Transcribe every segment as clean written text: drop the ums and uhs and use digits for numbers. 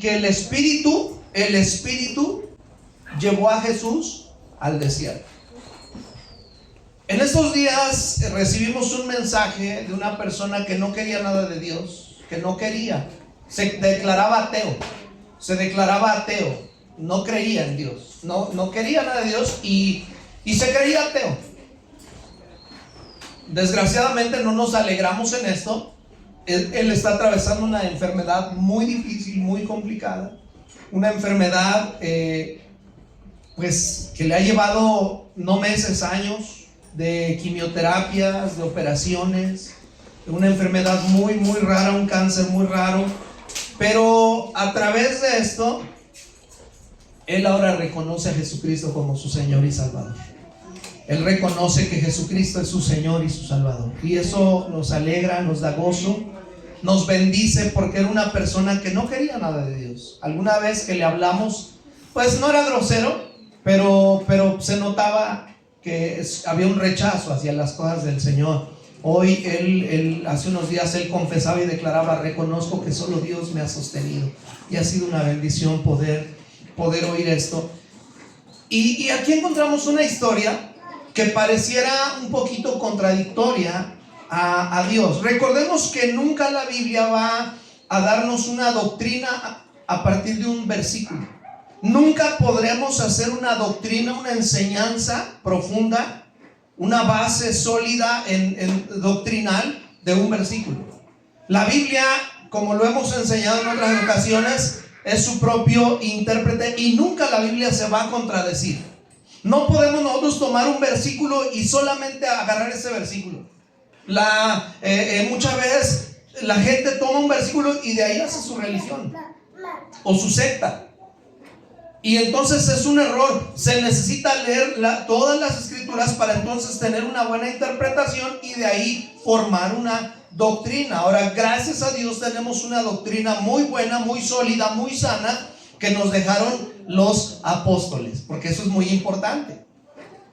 que el Espíritu llevó a Jesús al desierto. En estos días recibimos un mensaje de una persona que no quería nada de Dios, que no quería, se declaraba ateo, no creía en Dios, no quería nada de Dios y se creía ateo. Desgraciadamente no nos alegramos en esto. Él está atravesando una enfermedad muy difícil, muy complicada, una enfermedad pues que le ha llevado no meses, años de quimioterapias, de operaciones, una enfermedad muy rara, un cáncer muy raro. Pero a través de esto, él ahora reconoce a Jesucristo como su Señor y Salvador. Él reconoce que Jesucristo es su Señor y su Salvador. Y eso nos alegra, nos da gozo, nos bendice, porque era una persona que no quería nada de Dios. Alguna vez que le hablamos, pues no era grosero, pero se notaba que había un rechazo hacia las cosas del Señor. Hoy él hace unos días él confesaba y declaraba: reconozco que solo Dios me ha sostenido. Y ha sido una bendición poder oír esto. Y aquí encontramos una historia que pareciera un poquito contradictoria a Dios. Recordemos que nunca la Biblia va a darnos una doctrina a partir de un versículo. Nunca podremos hacer una doctrina, una enseñanza profunda, una base sólida en doctrinal de un versículo. La Biblia, como lo hemos enseñado en otras ocasiones, es su propio intérprete y nunca la Biblia se va a contradecir. No podemos nosotros tomar un versículo y solamente agarrar ese versículo. Muchas veces la gente toma un versículo y de ahí hace su religión o su secta. Y entonces es un error. Se necesita leer todas las escrituras para entonces tener una buena interpretación y de ahí formar una doctrina. Ahora, gracias a Dios tenemos una doctrina muy buena, muy sólida, muy sana, que nos dejaron los apóstoles, porque eso es muy importante.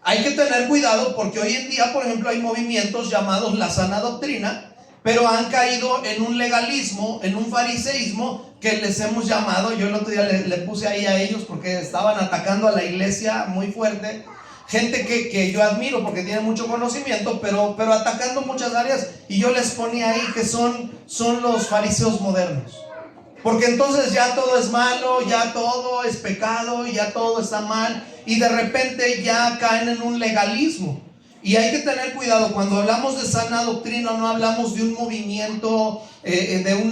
Hay que tener cuidado porque hoy en día, por ejemplo, hay movimientos llamados la sana doctrina, pero han caído en un legalismo, en un fariseísmo que les hemos llamado. Yo el otro día le puse ahí a ellos porque estaban atacando a la iglesia muy fuerte. Gente que yo admiro porque tiene mucho conocimiento, pero atacando muchas áreas. Y yo les ponía ahí que son los fariseos modernos. Porque entonces ya todo es malo, ya todo es pecado, ya todo está mal. Y de repente ya caen en un legalismo. Y hay que tener cuidado. Cuando hablamos de sana doctrina, no hablamos de un movimiento, de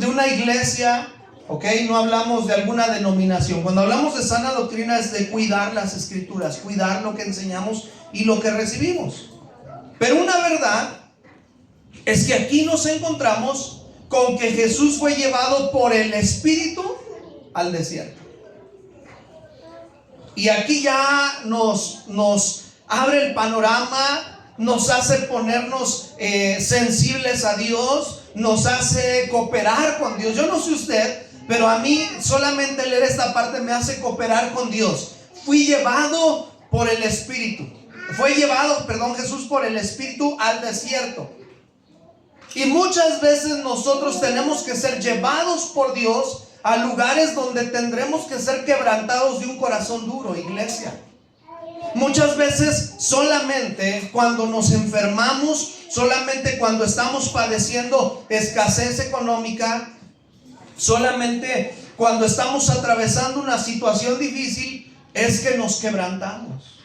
una iglesia, ¿ok? No hablamos de alguna denominación. Cuando hablamos de sana doctrina es de cuidar las escrituras, cuidar lo que enseñamos y lo que recibimos. Pero una verdad es que aquí nos encontramos con que Jesús fue llevado por el Espíritu al desierto. Y aquí ya nos abre el panorama, nos hace ponernos sensibles a Dios, nos hace cooperar con Dios. Yo no sé usted, pero a mí solamente leer esta parte me hace cooperar con Dios. Fui llevado por el Espíritu. Jesús por el Espíritu al desierto. Y muchas veces nosotros tenemos que ser llevados por Dios a lugares donde tendremos que ser quebrantados de un corazón duro, iglesia. Muchas veces solamente cuando nos enfermamos, solamente cuando estamos padeciendo escasez económica, solamente cuando estamos atravesando una situación difícil, es que nos quebrantamos.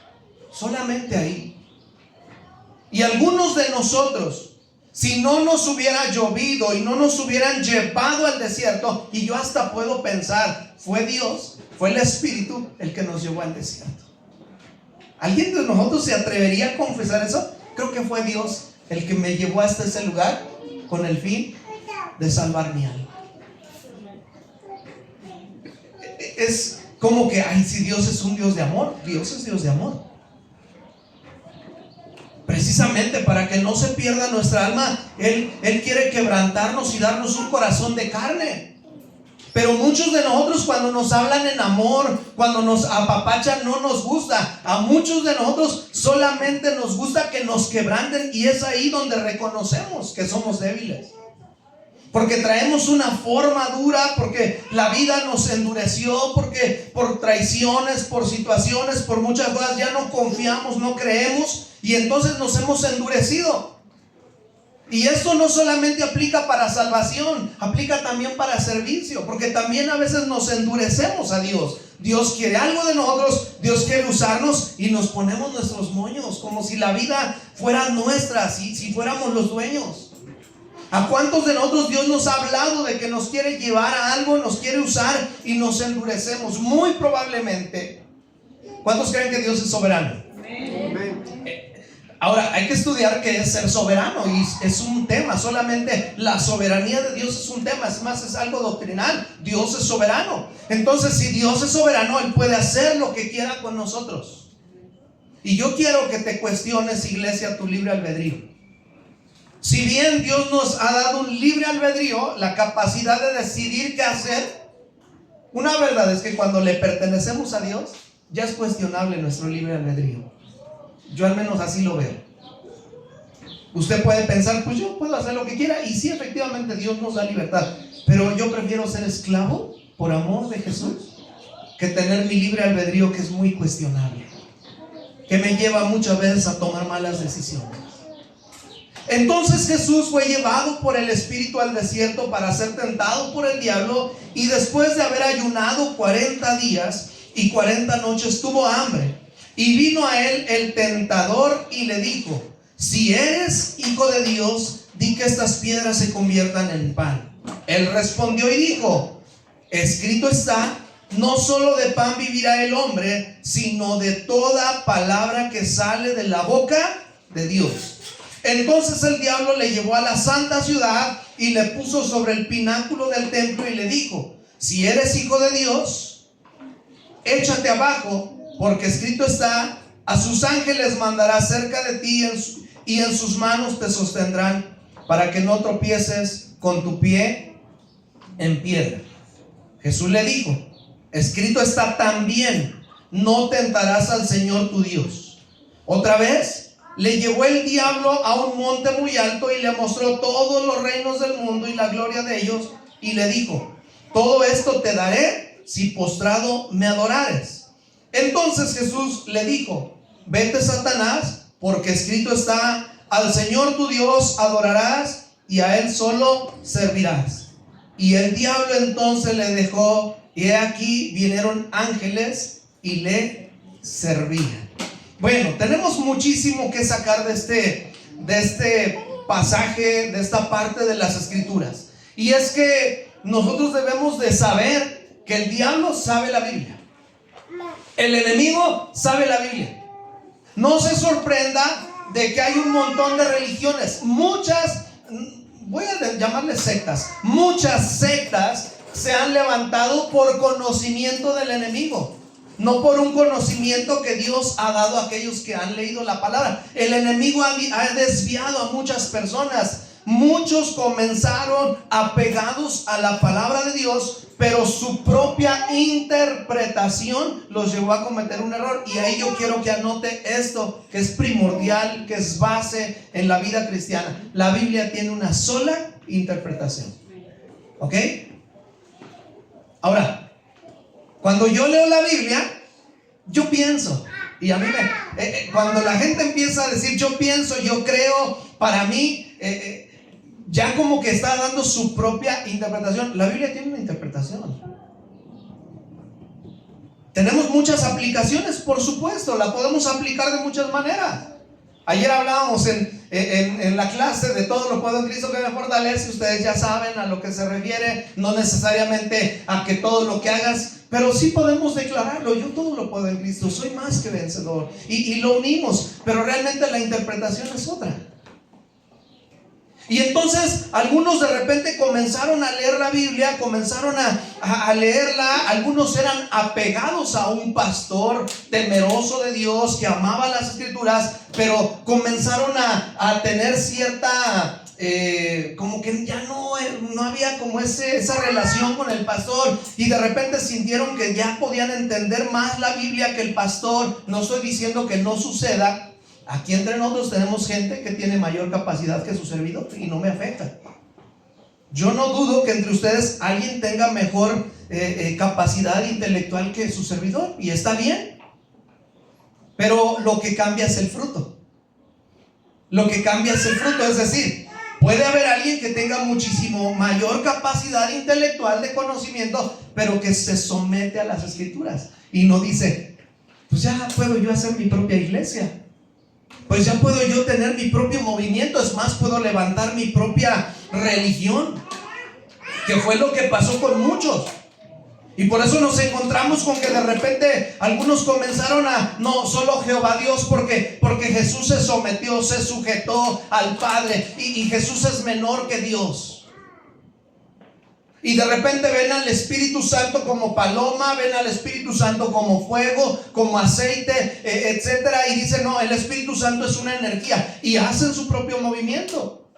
Solamente ahí. Y algunos de nosotros, si no nos hubiera llovido y no nos hubieran llevado al desierto, y yo hasta puedo pensar, fue Dios, fue el Espíritu el que nos llevó al desierto. ¿Alguien de nosotros se atrevería a confesar eso? Creo que fue Dios el que me llevó hasta ese lugar con el fin de salvar mi alma. Es como que, si Dios es un Dios de amor, Dios es Dios de amor. Precisamente para que no se pierda nuestra alma, Él quiere quebrantarnos y darnos un corazón de carne. Pero muchos de nosotros, cuando nos hablan en amor, cuando nos apapachan, no nos gusta. A muchos de nosotros solamente nos gusta que nos quebranten, y es ahí donde reconocemos que somos débiles. porque traemos una forma dura, porque la vida nos endureció, porque por traiciones, por situaciones, por muchas cosas ya no confiamos, no creemos, y entonces nos hemos endurecido. Y esto no solamente aplica para salvación, aplica también para servicio, porque también a veces nos endurecemos a Dios. Dios quiere algo de nosotros, Dios quiere usarnos y nos ponemos nuestros moños, como si la vida fuera nuestra, si fuéramos los dueños. ¿A cuántos de nosotros Dios nos ha hablado de que nos quiere llevar a algo, nos quiere usar y nos endurecemos? Muy probablemente. ¿Cuántos creen que Dios es soberano? Ahora, hay que estudiar qué es ser soberano, y es un tema. Solamente la soberanía de Dios es un tema, es más, es algo doctrinal. Dios es soberano. Entonces, si Dios es soberano, Él puede hacer lo que quiera con nosotros. Y yo quiero que te cuestiones, iglesia, tu libre albedrío. Si bien Dios nos ha dado un libre albedrío, la capacidad de decidir qué hacer, una verdad es que cuando le pertenecemos a Dios, ya es cuestionable nuestro libre albedrío. Yo al menos así lo veo. Usted puede pensar, pues yo puedo hacer lo que quiera, y sí, efectivamente Dios nos da libertad, pero yo prefiero ser esclavo por amor de Jesús que tener mi libre albedrío, que es muy cuestionable, que me lleva muchas veces a tomar malas decisiones. Entonces Jesús fue llevado por el Espíritu al desierto para ser tentado por el diablo, y después de haber ayunado 40 días y 40 noches tuvo hambre. Y vino a él el tentador y le dijo: si eres hijo de Dios, di que estas piedras se conviertan en pan. Él respondió y dijo: escrito está, no solo de pan vivirá el hombre, sino de toda palabra que sale de la boca de Dios. Entonces el diablo le llevó a la santa ciudad y le puso sobre el pináculo del templo y le dijo: si eres hijo de Dios, échate abajo, porque escrito está, a sus ángeles mandará cerca de ti y en sus manos te sostendrán, para que no tropieces con tu pie en piedra. Jesús le dijo: escrito está también, no tentarás al Señor tu Dios. Otra vez le llevó el diablo a un monte muy alto y le mostró todos los reinos del mundo y la gloria de ellos, y le dijo: todo esto te daré si postrado me adorares. Entonces Jesús le dijo: vete, Satanás, porque escrito está, al Señor tu Dios adorarás y a Él solo servirás. Y el diablo entonces le dejó, y he aquí vinieron ángeles y le servían. Bueno, tenemos muchísimo que sacar de este pasaje, de esta parte de las Escrituras. Y es que nosotros debemos de saber que el diablo sabe la Biblia. El enemigo sabe la Biblia. No se sorprenda de que hay un montón de religiones, muchas, voy a llamarles sectas. Muchas sectas se han levantado por conocimiento del enemigo, no por un conocimiento que Dios ha dado a aquellos que han leído la palabra. El enemigo ha desviado a muchas personas. Muchos comenzaron apegados a la palabra de Dios, pero su propia interpretación los llevó a cometer un error. Y ahí yo quiero que anote esto, que es primordial, que es base en la vida cristiana. La Biblia tiene una sola interpretación. ¿Ok? Ahora, cuando yo leo la Biblia, yo pienso. Y a mí cuando la gente empieza a decir yo pienso, yo creo, para mí ya como que está dando su propia interpretación. La Biblia tiene una interpretación. Tenemos muchas aplicaciones, por supuesto, la podemos aplicar de muchas maneras. Ayer hablábamos en la clase de todo lo puedo en Cristo que me fortalece. Ustedes ya saben a lo que se refiere, no necesariamente a que todo lo que hagas, pero sí podemos declararlo: yo todo lo puedo en Cristo, soy más que vencedor, y lo unimos, pero realmente la interpretación es otra. Y entonces algunos de repente comenzaron a leer la Biblia, comenzaron a leerla. Algunos eran apegados a un pastor temeroso de Dios que amaba las Escrituras, pero comenzaron a tener cierta como que ya no había como esa relación con el pastor, y de repente sintieron que ya podían entender más la Biblia que el pastor. No estoy diciendo que no suceda. Aquí entre nosotros tenemos gente que tiene mayor capacidad que su servidor y no me afecta. Yo no dudo que entre ustedes alguien tenga mejor capacidad intelectual que su servidor, y está bien. Pero lo que cambia es el fruto. Lo que cambia es el fruto, es decir, puede haber alguien que tenga muchísimo mayor capacidad intelectual de conocimiento, pero que se somete a las escrituras y no dice, pues ya puedo yo hacer mi propia iglesia, pues ya puedo yo tener mi propio movimiento, es más, puedo levantar mi propia religión, que fue lo que pasó con muchos. Y por eso nos encontramos con que de repente algunos comenzaron a, no, solo Jehová Dios, porque Jesús se sometió, se sujetó al Padre, y Jesús es menor que Dios. Y de repente ven al Espíritu Santo como paloma, ven al Espíritu Santo como fuego, como aceite, etcétera, y dicen, no, el Espíritu Santo es una energía, y hacen su propio movimiento.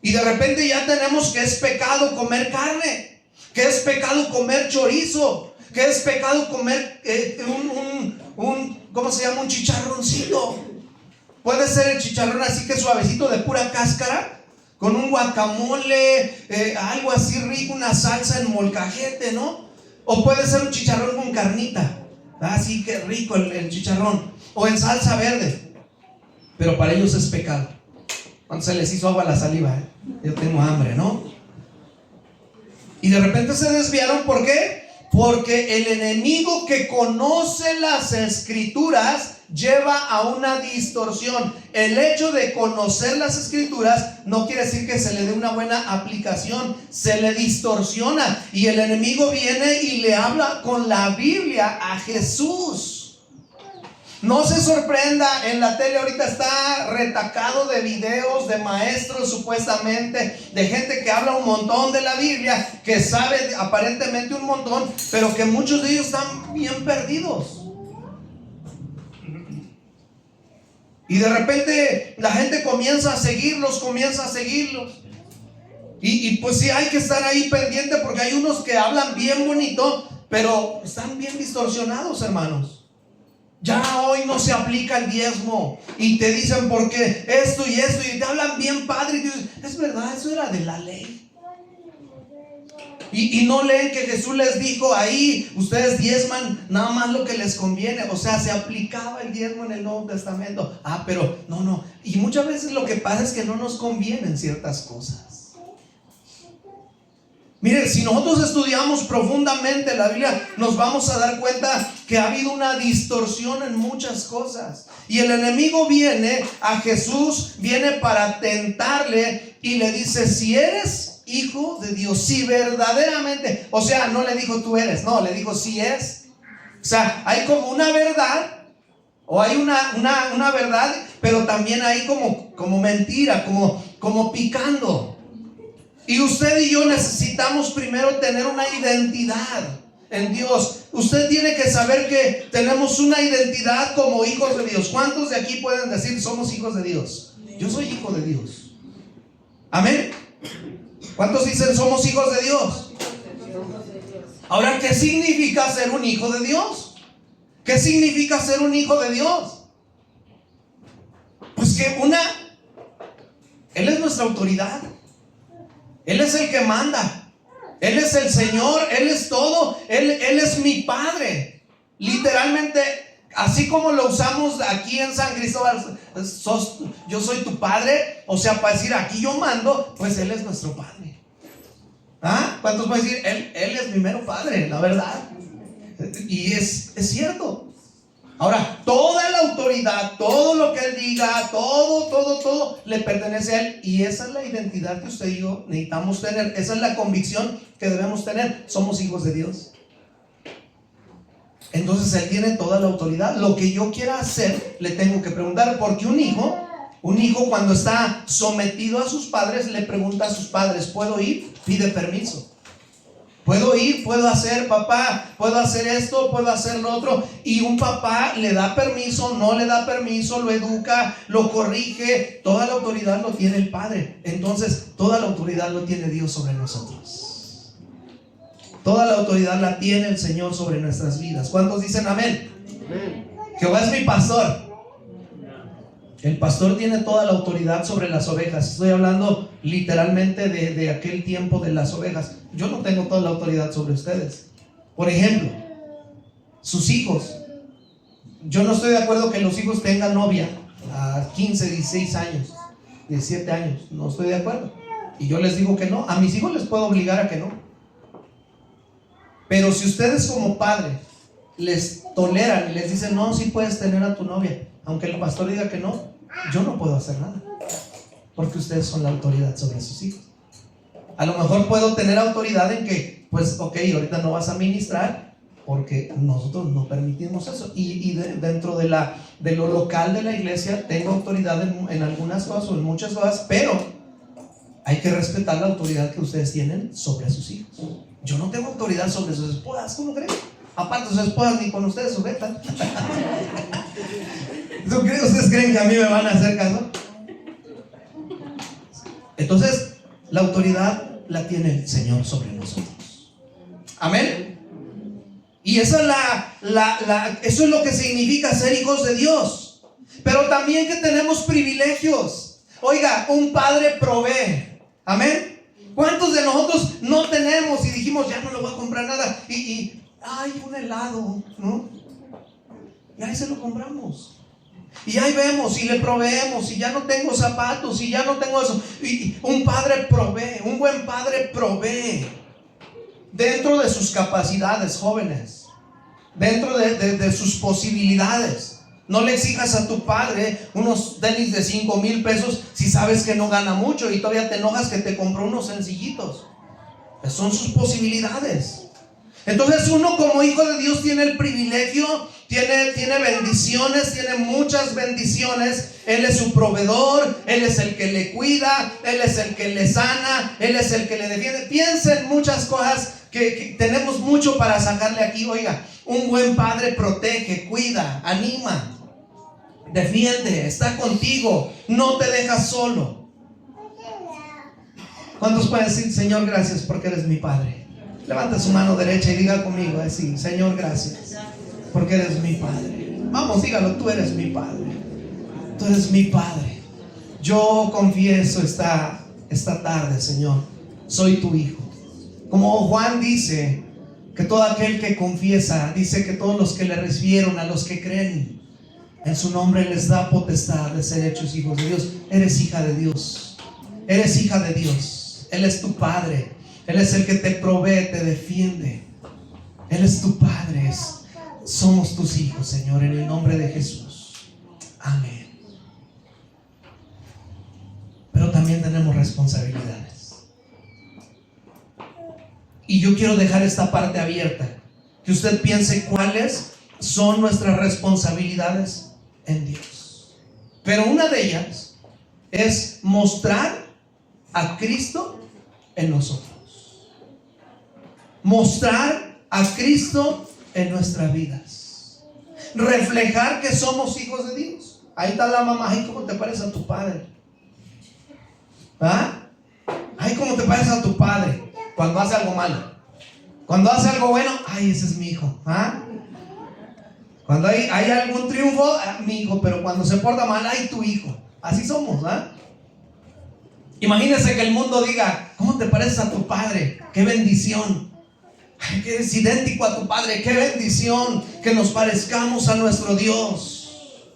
Y de repente ya tenemos que es pecado comer carne, que es pecado comer chorizo, que es pecado comer ¿cómo se llama? Un chicharroncito. Puede ser el chicharrón así que suavecito, de pura cáscara, con un guacamole, algo así rico, una salsa en molcajete, ¿no? O puede ser un chicharrón con carnita, así que rico el chicharrón, o en salsa verde. Pero para ellos es pecado. Cuando se les hizo agua la saliva, yo tengo hambre, ¿no? Y de repente se desviaron. ¿Por qué? Porque el enemigo que conoce las escrituras lleva a una distorsión. El hecho de conocer las escrituras no quiere decir que se le dé una buena aplicación, se le distorsiona. Y el enemigo viene y le habla con la Biblia a Jesús. No se sorprenda, en la tele ahorita está retacado de videos de maestros supuestamente, de gente que habla un montón de la Biblia, que sabe aparentemente un montón, pero que muchos de ellos están bien perdidos. Y de repente la gente comienza a seguirlos. Y pues sí, hay que estar ahí pendiente, porque hay unos que hablan bien bonito, pero están bien distorsionados, hermanos. Ya hoy no se aplica el diezmo, y te dicen por qué esto y esto, y te hablan bien padre, y dices, es verdad, eso era de la ley. Y no leen que Jesús les dijo ahí, ustedes diezman nada más lo que les conviene. O sea, se aplicaba el diezmo en el Nuevo Testamento. Pero no. Y muchas veces lo que pasa es que no nos convienen ciertas cosas. Miren, si nosotros estudiamos profundamente la Biblia, nos vamos a dar cuenta que ha habido una distorsión en muchas cosas. Y el enemigo viene a Jesús, viene para tentarle y le dice, si eres hijo de Dios, si verdaderamente, o sea, no le dijo tú eres, no, le dijo si es. O sea, hay como una verdad, o hay una verdad, pero también hay como mentira, como picando. Y usted y yo necesitamos primero tener una identidad en Dios. Usted tiene que saber que tenemos una identidad como hijos de Dios. ¿Cuántos de aquí pueden decir somos hijos de Dios? Yo soy hijo de Dios. Amén. ¿Cuántos dicen somos hijos de Dios? Ahora, ¿qué significa ser un hijo de Dios? ¿Qué significa ser un hijo de Dios? Pues que Él es nuestra autoridad. Él es el que manda. Él es el Señor. Él es todo. Él es mi Padre. Literalmente, así como lo usamos aquí en San Cristóbal, yo soy tu Padre. O sea, para decir aquí yo mando, pues Él es nuestro Padre. ¿Cuántos pueden decir? Él es mi mero Padre, la verdad. Y es cierto. Ahora, toda la autoridad, todo lo que Él diga, todo le pertenece a Él. Y esa es la identidad que usted y yo necesitamos tener. Esa es la convicción que debemos tener. Somos hijos de Dios. Entonces Él tiene toda la autoridad. Lo que yo quiera hacer, le tengo que preguntar. Porque un hijo cuando está sometido a sus padres, le pregunta a sus padres, ¿puedo ir? Pide permiso. Puedo ir, puedo hacer, papá, puedo hacer esto, puedo hacer lo otro. Y un papá le da permiso, no le da permiso, lo educa, lo corrige. Toda la autoridad lo tiene el Padre. Entonces, toda la autoridad lo tiene Dios sobre nosotros. Toda la autoridad la tiene el Señor sobre nuestras vidas. ¿Cuántos dicen amén? Jehová es mi pastor. El pastor tiene toda la autoridad sobre las ovejas. Estoy hablando literalmente de aquel tiempo de las ovejas. Yo no tengo toda la autoridad sobre ustedes. Por ejemplo, sus hijos. Yo no estoy de acuerdo que los hijos tengan novia a 15, 16 años, 17 años. No estoy de acuerdo. Y yo les digo que no. A mis hijos les puedo obligar a que no. Pero si ustedes como padres les toleran y les dicen, no, sí puedes tener a tu novia, aunque el pastor diga que no, yo no puedo hacer nada, porque ustedes son la autoridad sobre sus hijos. A lo mejor puedo tener autoridad en que, pues, ok, ahorita no vas a ministrar, porque nosotros no permitimos eso. Dentro de lo local de la iglesia tengo autoridad en algunas cosas o en muchas cosas, pero hay que respetar la autoridad que ustedes tienen sobre sus hijos. Yo no tengo autoridad sobre sus esposas, ¿cómo creen? Aparte, sus esposas ni con ustedes sujetan. ¿Ustedes creen que a mí me van a hacer caso? Entonces, la autoridad la tiene el Señor sobre nosotros. Amén. Y esa eso es lo que significa ser hijos de Dios. Pero también que tenemos privilegios. Oiga, un padre provee. Amén. ¿Cuántos de nosotros no tenemos y dijimos, ya no le voy a comprar nada? Ay, un helado, ¿no? Y ahí se lo compramos. Y ahí vemos y le proveemos. Y ya no tengo zapatos y ya no tengo eso. Y un padre provee, un buen padre provee. Dentro de sus capacidades, jóvenes. Dentro de sus posibilidades. No le exijas a tu padre unos tenis de 5,000 pesos si sabes que no gana mucho y todavía te enojas que te compró unos sencillitos. Son sus posibilidades. Entonces uno como hijo de Dios tiene el privilegio, tiene bendiciones, tiene muchas bendiciones. Él es su proveedor, Él es el que le cuida, Él es el que le sana, Él es el que le defiende. Piensa en muchas cosas que tenemos mucho para sacarle aquí. Oiga, un buen padre protege, cuida, anima, defiende, está contigo, no te deja solo. ¿Cuántos pueden decir, Señor, gracias porque eres mi padre? Levanta su mano derecha y diga conmigo así, Señor, gracias porque eres mi padre. Vamos, dígalo, tú eres mi padre. Tú eres mi padre. Yo confieso esta tarde, Señor, soy tu hijo. Como Juan dice, que todo aquel que confiesa, dice que todos los que le recibieron, a los que creen en su nombre, les da potestad de ser hechos hijos de Dios. Eres hija de Dios. Eres hija de Dios. Él es tu padre. Él es el que te provee, te defiende. Él es tu padre. Somos tus hijos, Señor, en el nombre de Jesús. Amén. Pero también tenemos responsabilidades. Y yo quiero dejar esta parte abierta, que usted piense cuáles son nuestras responsabilidades en Dios. Pero una de ellas es mostrar a Cristo en nosotros. Mostrar a Cristo en nuestras vidas. Reflejar que somos hijos de Dios. Ahí está la mamá. Ay, ¿cómo te parece a tu padre? ¿Ah? Ay, ¿cómo te parece a tu padre? Cuando hace algo malo. Cuando hace algo bueno, ay, ese es mi hijo. ¿Ah? Cuando hay algún triunfo, mi hijo. Pero cuando se porta mal, ay, tu hijo. Así somos, ¿ah? Imagínense que el mundo diga, ¿cómo te pareces a tu padre? ¡Qué bendición! Ay, que eres idéntico a tu padre. ¡Qué bendición! Que nos parezcamos a nuestro Dios.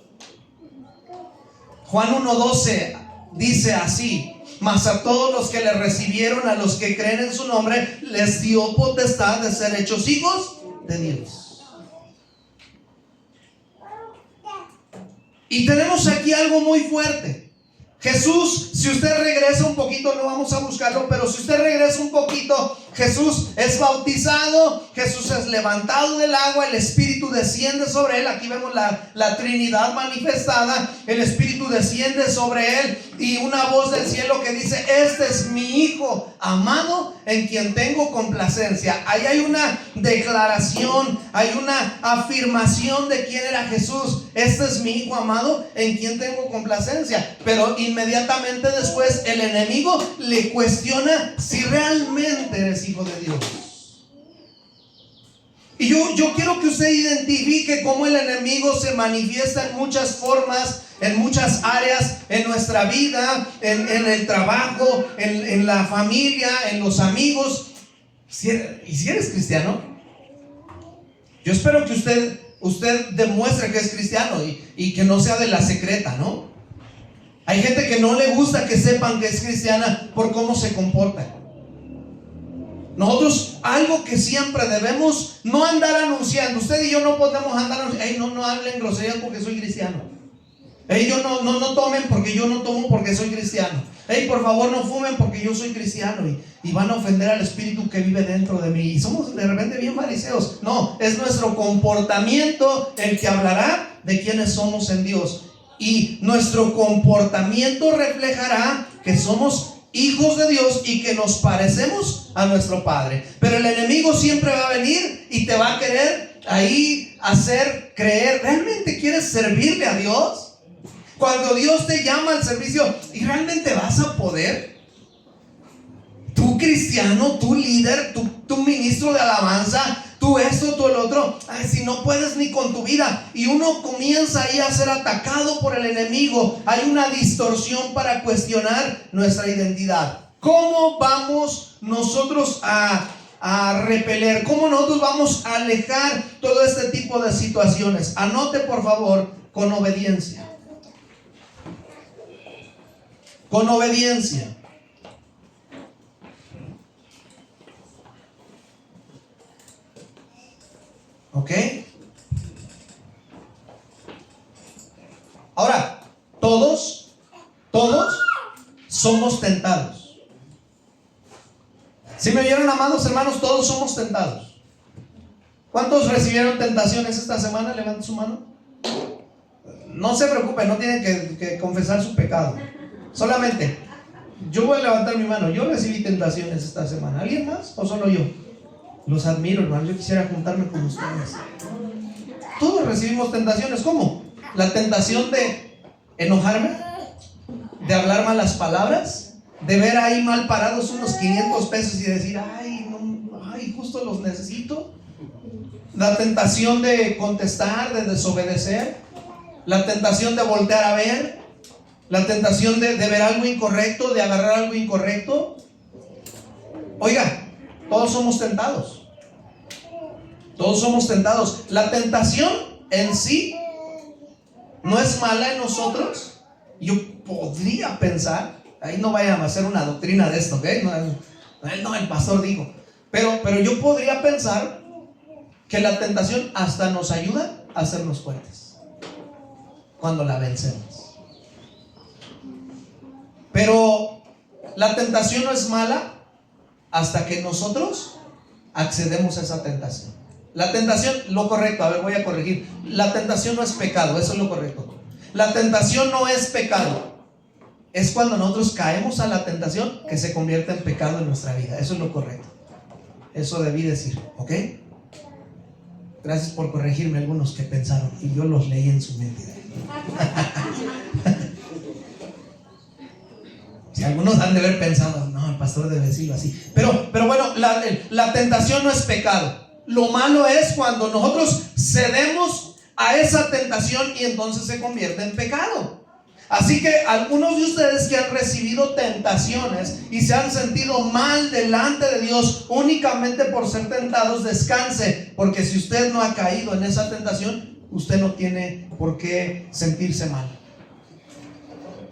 Juan 1:12 dice así: mas a todos los que le recibieron, a los que creen en su nombre, les dio potestad de ser hechos hijos de Dios. Y tenemos aquí algo muy fuerte. Jesús, si usted regresa un poquito, no vamos a buscarlo, pero si usted regresa un poquito, Jesús es bautizado, Jesús es levantado del agua, el Espíritu desciende sobre él. Aquí vemos la Trinidad manifestada. El Espíritu desciende sobre él y una voz del cielo que dice: este es mi Hijo amado, en quien tengo complacencia. Ahí hay una declaración, hay una afirmación de quién era Jesús. Este es mi Hijo amado, en quien tengo complacencia. Pero inmediatamente después el enemigo le cuestiona si realmente eres hijo de Dios. Y yo quiero que usted identifique cómo el enemigo se manifiesta en muchas formas, en muchas áreas, en nuestra vida, en el trabajo, en la familia, en los amigos. Y si eres cristiano, yo espero que usted demuestre que es cristiano y que no sea de la secreta, ¿no? Hay gente que no le gusta que sepan que es cristiana por cómo se comporta. Nosotros, algo que siempre debemos no andar anunciando. Usted y yo no podemos andar anunciando: no hablen groserías porque soy cristiano. No tomen porque yo no tomo porque soy cristiano. Por favor no fumen porque yo soy cristiano. Y van a ofender al espíritu que vive dentro de mí. Y somos de repente bien fariseos. No, es nuestro comportamiento el que hablará de quiénes somos en Dios. Y nuestro comportamiento reflejará que somos hijos de Dios y que nos parecemos a nuestro Padre. Pero el enemigo siempre va a venir y te va a querer ahí hacer creer: ¿realmente quieres servirle a Dios? Cuando Dios te llama al servicio, ¿y realmente vas a poder? Tú cristiano, tú líder, tú ministro de alabanza, tú esto, tú el otro. Si no puedes ni con tu vida. Y uno comienza ahí a ser atacado por el enemigo. Hay una distorsión para cuestionar nuestra identidad. ¿Cómo vamos nosotros a repeler? ¿Cómo nosotros vamos a alejar todo este tipo de situaciones? Anote por favor: con obediencia. Con obediencia. ¿Ok? Ahora, todos somos tentados. ¿Sí me oyeron, amados hermanos? Todos somos tentados. ¿Cuántos recibieron tentaciones esta semana? Levanten su mano. No se preocupen, no tienen que confesar su pecado. Solamente, yo voy a levantar mi mano. Yo recibí tentaciones esta semana. ¿Alguien más o solo yo? Los admiro, hermano. Yo quisiera juntarme con ustedes. Todos recibimos tentaciones. ¿Cómo? La tentación de enojarme, de hablar malas palabras, de ver ahí mal parados unos 500 pesos y decir: justo los necesito. La tentación de contestar, de desobedecer. La tentación de voltear a ver. La tentación de ver algo incorrecto, de agarrar algo incorrecto. Oiga, todos somos tentados. Todos somos tentados. La tentación en sí no es mala en nosotros. Yo podría pensar, ahí no vayan a hacer una doctrina de esto, ¿ok? No, el pastor dijo. Pero yo podría pensar que la tentación hasta nos ayuda a hacernos fuertes cuando la vencemos. Pero la tentación no es mala hasta que nosotros accedemos a esa tentación. La tentación, lo correcto, a ver, voy a corregir. La tentación no es pecado, eso es lo correcto. La tentación no es pecado. Es cuando nosotros caemos a la tentación que se convierte en pecado en nuestra vida. Eso es lo correcto. Eso debí decir, ¿ok? Gracias por corregirme algunos que pensaron y yo los leí en su mente. Si algunos han de haber pensado: no, el pastor debe decirlo así. Pero bueno, la tentación no es pecado. Lo malo es cuando nosotros cedemos a esa tentación y entonces se convierte en pecado. Así que algunos de ustedes que han recibido tentaciones y se han sentido mal delante de Dios únicamente por ser tentados, descanse, porque si usted no ha caído en esa tentación, usted no tiene por qué sentirse mal.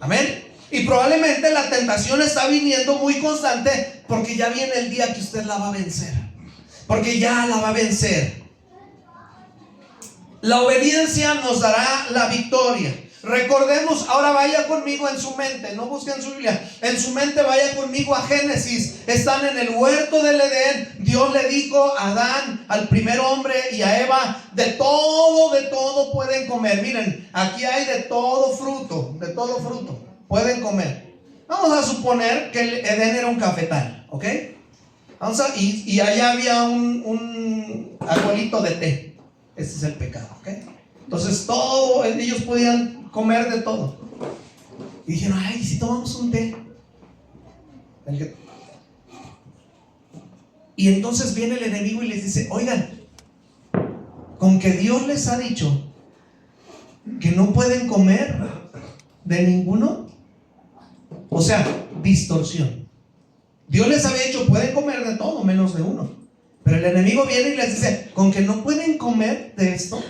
Amén. Y probablemente la tentación está viniendo muy constante porque ya viene el día que usted la va a vencer. Porque ya la va a vencer. La obediencia nos dará la victoria. Recordemos, ahora vaya conmigo en su mente, no busquen su Biblia, en su mente vaya conmigo a Génesis. Están en el huerto del Edén. Dios le dijo a Adán, al primer hombre, y a Eva: de todo pueden comer. Miren, aquí hay de todo fruto, pueden comer. Vamos a suponer que el Edén era un cafetal, ¿ok? Y allá había un arbolito de té. Ese es el pecado, ¿ok? Entonces ellos podían comer de todo. Y dijeron: ¿y si tomamos un té? Y entonces viene el enemigo y les dice: oigan, con que Dios les ha dicho que no pueden comer de ninguno. O sea, distorsión. Dios les había dicho, pueden comer de todo menos de uno. Pero el enemigo viene y les dice, con que no pueden comer de esto.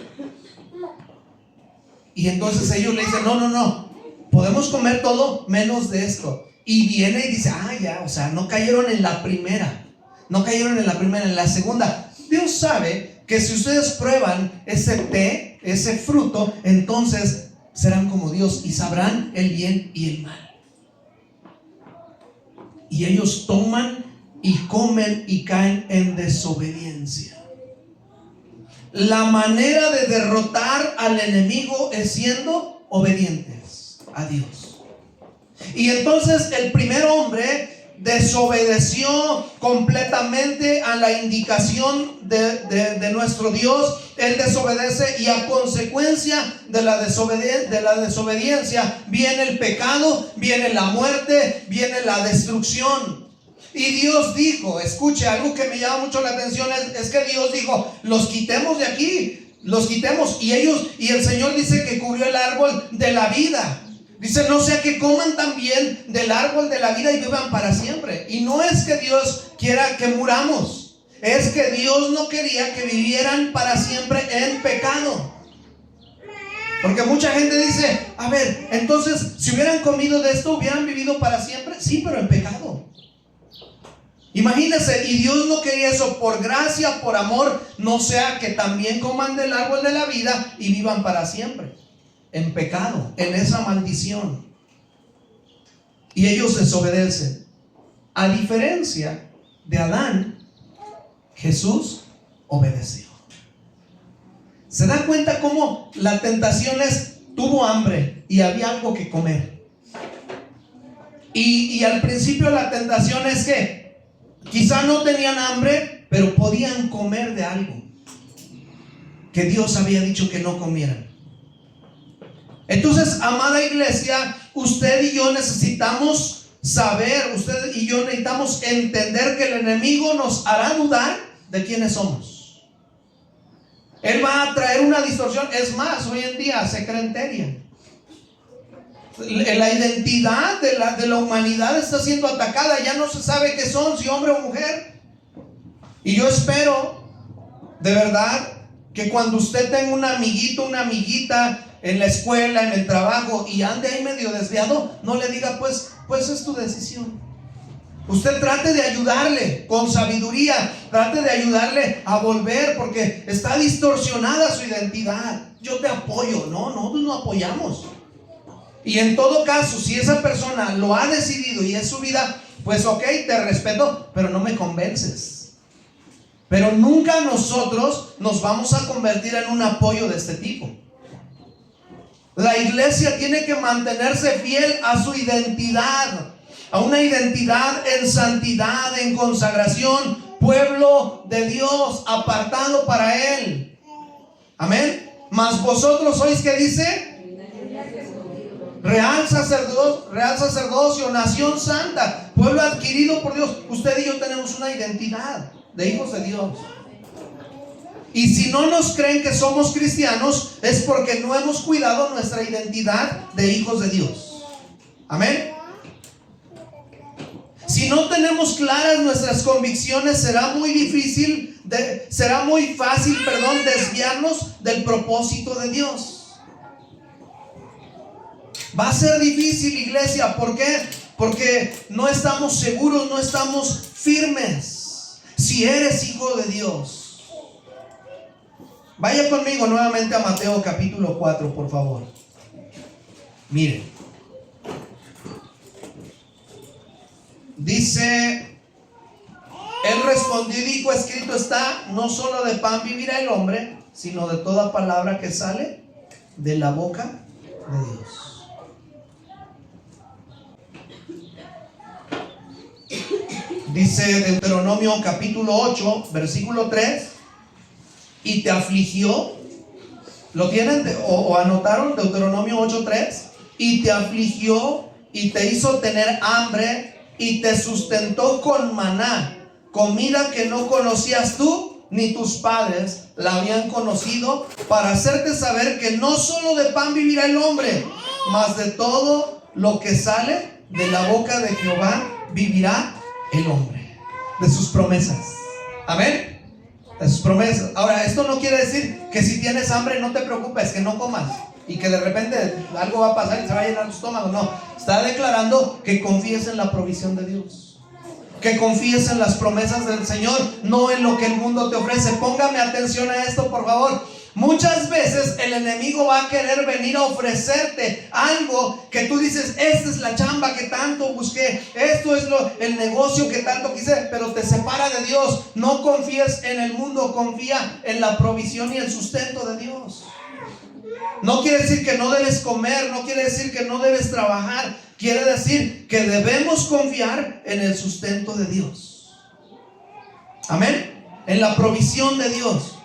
Y entonces ellos le dicen, no, podemos comer todo menos de esto. Y viene y dice, ya, o sea, no cayeron en la primera. No cayeron en la primera, en la segunda. Dios sabe que si ustedes prueban ese fruto, entonces serán como Dios y sabrán el bien y el mal. Y ellos toman y comen y caen en desobediencia. La manera de derrotar al enemigo es siendo obedientes a Dios. Y entonces el primer hombre desobedeció completamente a la indicación de nuestro Dios. Él desobedece y a consecuencia de la desobediencia viene el pecado, viene la muerte, viene la destrucción. Y Dios dijo, escuche, algo que me llama mucho la atención es que Dios dijo, los quitemos de aquí, los quitemos. Y el Señor dice que cubrió el árbol de la vida. Dice, no sea que coman también del árbol de la vida y vivan para siempre. Y no es que Dios quiera que muramos, es que Dios no quería que vivieran para siempre en pecado. Porque mucha gente dice, a ver, entonces si hubieran comido de esto, hubieran vivido para siempre. Sí, pero en pecado. Imagínense, y Dios no quería eso. Por gracia, por amor, no sea que también coman del árbol de la vida y vivan para siempre en pecado, en esa maldición. Y ellos desobedecen. A diferencia de Adán, Jesús obedeció. ¿Se dan cuenta cómo la tentación es, tuvo hambre y había algo que comer? Y al principio la tentación es que quizá no tenían hambre, pero podían comer de algo que Dios había dicho que no comieran. Entonces, amada iglesia, usted y yo necesitamos saber, usted y yo necesitamos entender que el enemigo nos hará dudar de quiénes somos. Él va a traer una distorsión. Es más, hoy en día se cree enteria. La identidad de la humanidad está siendo atacada. Ya no se sabe qué son, si hombre o mujer. Y yo espero, de verdad, que cuando usted tenga un amiguito, una amiguita en la escuela, en el trabajo, y ande ahí medio desviado, no le diga, pues es tu decisión. Usted trate de ayudarle con sabiduría, trate de ayudarle a volver, porque está distorsionada su identidad. Yo te apoyo. Nosotros no apoyamos. Y en todo caso, si esa persona lo ha decidido y es su vida, pues ok, te respeto, pero no me convences. Pero nunca nosotros nos vamos a convertir en un apoyo de este tipo. La iglesia tiene que mantenerse fiel a su identidad, a una identidad en santidad, en consagración, pueblo de Dios, apartado para Él. Amén. Mas vosotros sois, ¿qué dice? Real sacerdocio, nación santa, pueblo adquirido por Dios. Usted y yo tenemos una identidad de hijos de Dios. Y si no nos creen que somos cristianos, es porque no hemos cuidado nuestra identidad de hijos de Dios. Amén. Si no tenemos claras nuestras convicciones, será muy fácil, desviarnos del propósito de Dios. Va a ser difícil, iglesia. ¿Por qué? Porque no estamos seguros, no estamos firmes. Si eres hijo de Dios. Vaya conmigo nuevamente a Mateo capítulo 4, por favor. Miren. Dice, Él respondió y dijo, escrito está, no solo de pan vivirá el hombre, sino de toda palabra que sale de la boca de Dios. Dice Deuteronomio capítulo 8, versículo 3. Y te afligió. ¿Lo tienen? ¿O anotaron? Deuteronomio 8:3. Y te afligió y te hizo tener hambre y te sustentó con maná, comida que no conocías tú, ni tus padres la habían conocido, para hacerte saber que no solo de pan vivirá el hombre, mas de todo lo que sale de la boca de Jehová vivirá el hombre. De sus promesas. Amén. De sus promesas. Ahora, esto no quiere decir que si tienes hambre no te preocupes, que no comas y que de repente algo va a pasar y se va a llenar tu estómago. No, está declarando que confíes en la provisión de Dios, que confíes en las promesas del Señor, no en lo que el mundo te ofrece. Póngame atención a esto, por favor. Muchas veces el enemigo va a querer venir a ofrecerte algo que tú dices: esta es la chamba que tanto busqué, esto es el negocio que tanto quise, pero te separa de Dios. No confíes en el mundo, confía en la provisión y el sustento de Dios. No quiere decir que no debes comer, no quiere decir que no debes trabajar, quiere decir que debemos confiar en el sustento de Dios. Amén. En la provisión de Dios.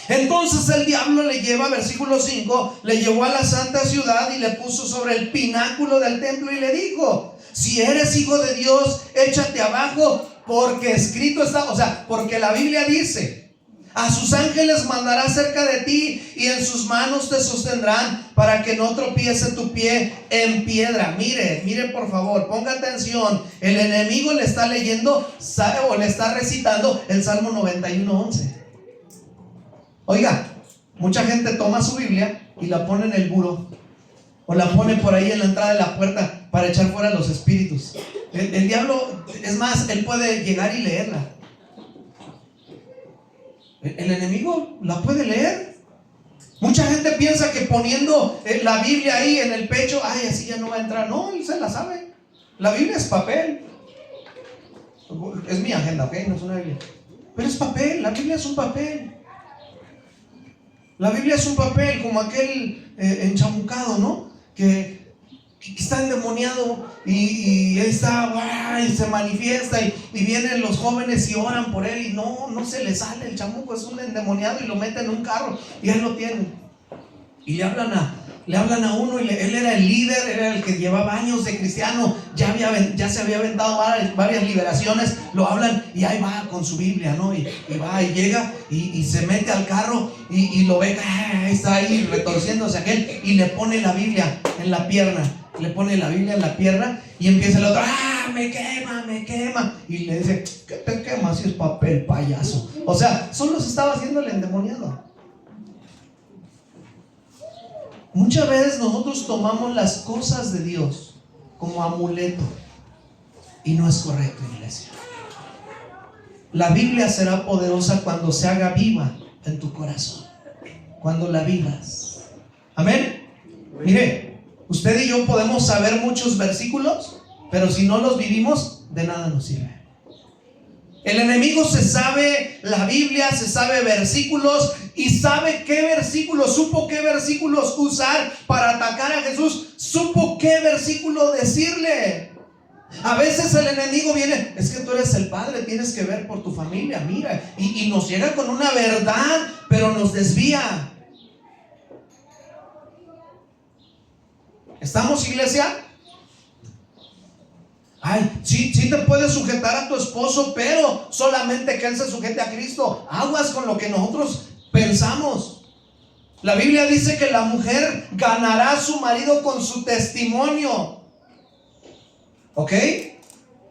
Entonces el diablo le lleva, versículo 5, le llevó a la santa ciudad y le puso sobre el pináculo del templo y le dijo: si eres hijo de Dios, échate abajo, porque escrito está, o sea, porque la Biblia dice: a sus ángeles mandará cerca de ti y en sus manos te sostendrán para que no tropiece tu pie en piedra. Mire por favor, ponga atención. El enemigo le está leyendo o le está recitando el Salmo 91:11. Oiga, mucha gente toma su Biblia y la pone en el buró o la pone por ahí en la entrada de la puerta para echar fuera los espíritus. El diablo, es más, él puede llegar y leerla. El enemigo la puede leer. Mucha gente piensa que poniendo la Biblia ahí en el pecho, ay, así ya no va a entrar. No, él se la sabe. La Biblia es papel. Es mi agenda, ¿ok? No es una Biblia. Pero es papel, la Biblia es un papel. La Biblia es un papel como aquel enchamucado, ¿no? Que está endemoniado y él está, y se manifiesta y vienen los jóvenes y oran por él y no se le sale el chamuco, es un endemoniado, y lo meten en un carro y él lo tiene. Y le hablan a uno y él era el líder, era el que llevaba años de cristiano, ya se había aventado varias liberaciones, lo hablan y ahí va con su Biblia, ¿no? Y va y llega y se mete al carro y lo ve, está ahí retorciéndose aquel, y le pone la Biblia en la pierna. Le pone la Biblia en la pierna y empieza el otro: me quema. Y le dice: ¿qué te quema si es papel, payaso? O sea, solo se estaba haciendo el endemoniado. Muchas veces nosotros tomamos las cosas de Dios como amuleto, y no es correcto, iglesia. La Biblia será poderosa cuando se haga viva en tu corazón, cuando la vivas. Amén. Mire, usted y yo podemos saber muchos versículos, pero si no los vivimos, de nada nos sirve. El enemigo se sabe la Biblia, se sabe versículos y sabe qué versículos, supo qué versículos usar para atacar a Jesús, supo qué versículo decirle. A veces el enemigo viene: es que tú eres el padre, tienes que ver por tu familia, mira, y nos llega con una verdad, pero nos desvía. ¿Estamos, iglesia? Ay, sí te puedes sujetar a tu esposo, pero solamente que él se sujete a Cristo. Aguas con lo que nosotros pensamos. La Biblia dice que la mujer ganará a su marido con su testimonio. ¿Ok?